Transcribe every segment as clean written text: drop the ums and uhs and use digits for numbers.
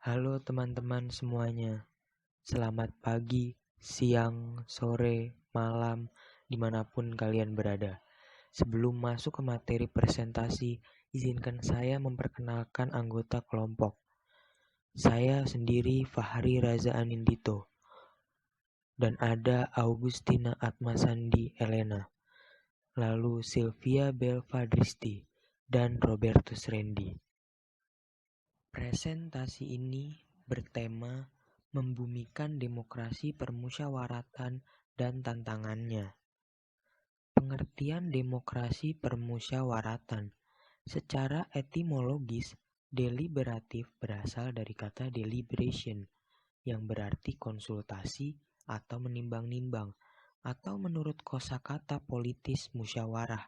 Halo teman-teman semuanya, selamat pagi, siang, sore, malam, dimanapun kalian berada. Sebelum masuk ke materi presentasi, izinkan saya memperkenalkan anggota kelompok. Saya sendiri Fahri Raza Anindito, dan ada Augustina Atmasandi Elena, lalu Sylvia Belva Dristi, dan Robertus Randy. Presentasi ini bertema membumikan demokrasi permusyawaratan dan tantangannya. Pengertian demokrasi permusyawaratan secara etimologis deliberatif berasal dari kata deliberation yang berarti konsultasi atau menimbang-nimbang atau menurut kosakata politis musyawarah.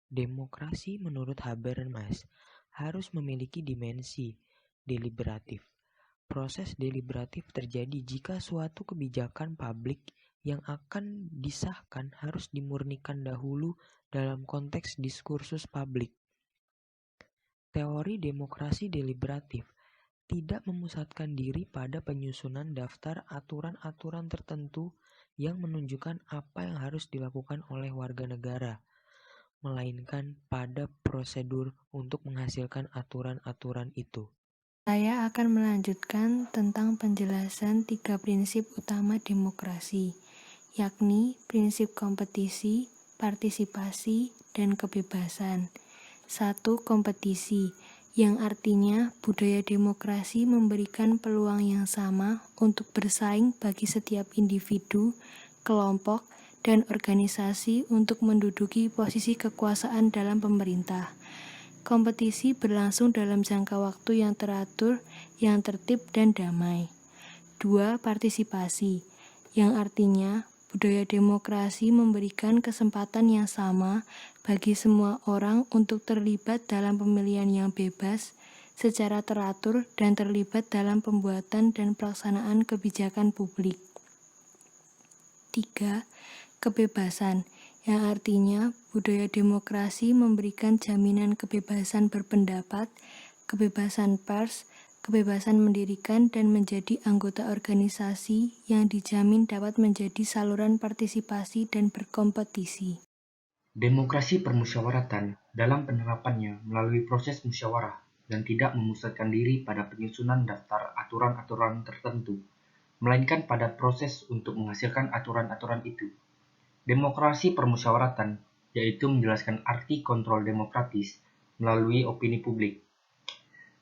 Demokrasi menurut Habermas harus memiliki dimensi deliberatif. Proses deliberatif terjadi jika suatu kebijakan publik yang akan disahkan harus dimurnikan dahulu dalam konteks diskursus publik. Teori demokrasi deliberatif tidak memusatkan diri pada penyusunan daftar aturan-aturan tertentu yang menunjukkan apa yang harus dilakukan oleh warga negara, melainkan pada prosedur untuk menghasilkan aturan-aturan itu. Saya akan melanjutkan tentang penjelasan 3 prinsip utama demokrasi, yakni prinsip kompetisi, partisipasi, dan kebebasan. 1. Kompetisi, yang artinya budaya demokrasi memberikan peluang yang sama untuk bersaing bagi setiap individu, kelompok, dan organisasi untuk menduduki posisi kekuasaan dalam pemerintah. Kompetisi berlangsung dalam jangka waktu yang teratur, yang tertib, dan damai. 2. Partisipasi, yang artinya budaya demokrasi memberikan kesempatan yang sama bagi semua orang untuk terlibat dalam pemilihan yang bebas, secara teratur, dan terlibat dalam pembuatan dan pelaksanaan kebijakan publik. 3. Kebebasan, yang artinya budaya demokrasi memberikan jaminan kebebasan berpendapat, kebebasan pers, kebebasan mendirikan dan menjadi anggota organisasi yang dijamin dapat menjadi saluran partisipasi dan berkompetisi. Demokrasi permusyawaratan dalam penerapannya melalui proses musyawarah dan tidak memusatkan diri pada penyusunan daftar aturan-aturan tertentu, melainkan pada proses untuk menghasilkan aturan-aturan itu. Demokrasi permusyawaratan yaitu menjelaskan arti kontrol demokratis melalui opini publik,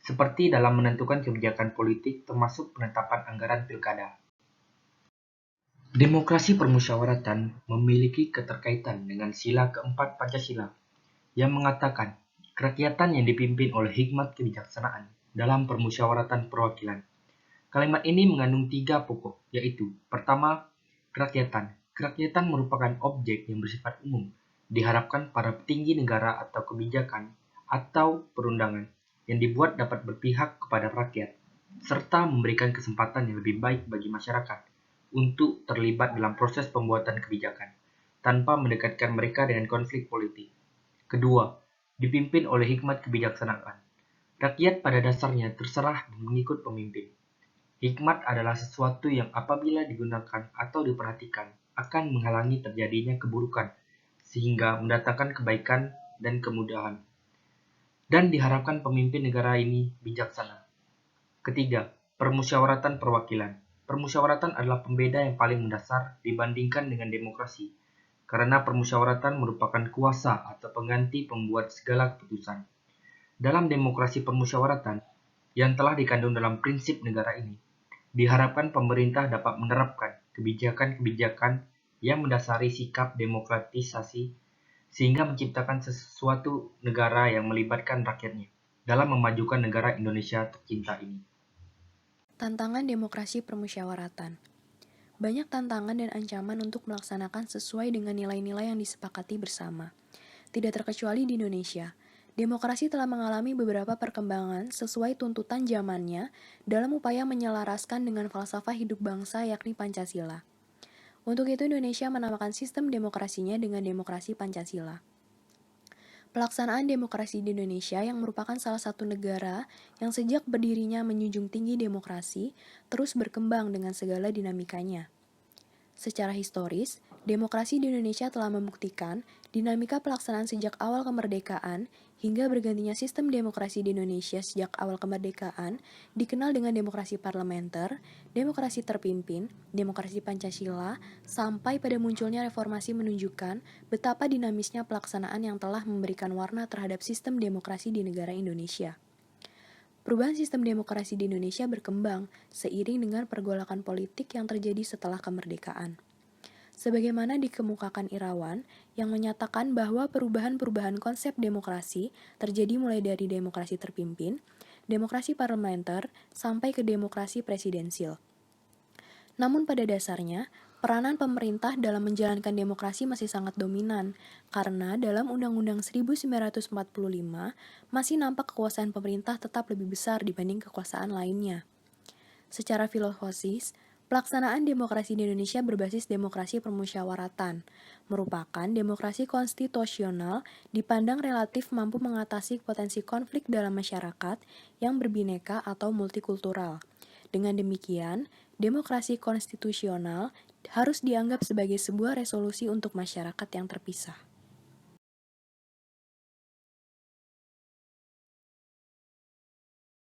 seperti dalam menentukan kebijakan politik termasuk penetapan anggaran pilkada. Demokrasi permusyawaratan memiliki keterkaitan dengan sila keempat Pancasila yang mengatakan kerakyatan yang dipimpin oleh hikmat kebijaksanaan dalam permusyawaratan perwakilan. Kalimat ini mengandung 3 pokok, yaitu pertama, kerakyatan. Kerakyatan merupakan objek yang bersifat umum, diharapkan para petinggi negara atau kebijakan atau perundangan yang dibuat dapat berpihak kepada rakyat, serta memberikan kesempatan yang lebih baik bagi masyarakat untuk terlibat dalam proses pembuatan kebijakan, tanpa mendekatkan mereka dengan konflik politik. Kedua, dipimpin oleh hikmat kebijaksanaan. Rakyat pada dasarnya terserah dan mengikut pemimpin. Hikmat adalah sesuatu yang apabila digunakan atau diperhatikan akan menghalangi terjadinya keburukan, sehingga mendatangkan kebaikan dan kemudahan. Dan diharapkan pemimpin negara ini bijaksana. Ketiga, permusyawaratan perwakilan. Permusyawaratan adalah pembeda yang paling mendasar dibandingkan dengan demokrasi, karena permusyawaratan merupakan kuasa atau pengganti pembuat segala keputusan. Dalam demokrasi permusyawaratan, yang telah dikandung dalam prinsip negara ini, diharapkan pemerintah dapat menerapkan kebijakan-kebijakan yang mendasari sikap demokratisasi sehingga menciptakan sesuatu negara yang melibatkan rakyatnya dalam memajukan negara Indonesia tercinta ini. Tantangan demokrasi permusyawaratan. Banyak tantangan dan ancaman untuk melaksanakan sesuai dengan nilai-nilai yang disepakati bersama. Tidak terkecuali di Indonesia, demokrasi telah mengalami beberapa perkembangan sesuai tuntutan zamannya dalam upaya menyelaraskan dengan falsafah hidup bangsa yakni Pancasila. Untuk itu Indonesia menamakan sistem demokrasinya dengan demokrasi Pancasila. Pelaksanaan demokrasi di Indonesia yang merupakan salah satu negara yang sejak berdirinya menjunjung tinggi demokrasi terus berkembang dengan segala dinamikanya. Secara historis, demokrasi di Indonesia telah membuktikan dinamika pelaksanaan sejak awal kemerdekaan hingga bergantinya sistem demokrasi di Indonesia sejak awal kemerdekaan dikenal dengan demokrasi parlementer, demokrasi terpimpin, demokrasi Pancasila, sampai pada munculnya reformasi menunjukkan betapa dinamisnya pelaksanaan yang telah memberikan warna terhadap sistem demokrasi di negara Indonesia. Perubahan sistem demokrasi di Indonesia berkembang seiring dengan pergolakan politik yang terjadi setelah kemerdekaan. Sebagaimana dikemukakan Irawan, yang menyatakan bahwa perubahan-perubahan konsep demokrasi terjadi mulai dari demokrasi terpimpin, demokrasi parlementer, sampai ke demokrasi presidensil. Namun pada dasarnya, peranan pemerintah dalam menjalankan demokrasi masih sangat dominan, karena dalam Undang-Undang 1945 masih nampak kekuasaan pemerintah tetap lebih besar dibanding kekuasaan lainnya. Secara filosofis, pelaksanaan demokrasi di Indonesia berbasis demokrasi permusyawaratan, merupakan demokrasi konstitusional dipandang relatif mampu mengatasi potensi konflik dalam masyarakat yang berbineka atau multikultural. Dengan demikian, demokrasi konstitusional harus dianggap sebagai sebuah resolusi untuk masyarakat yang terpisah.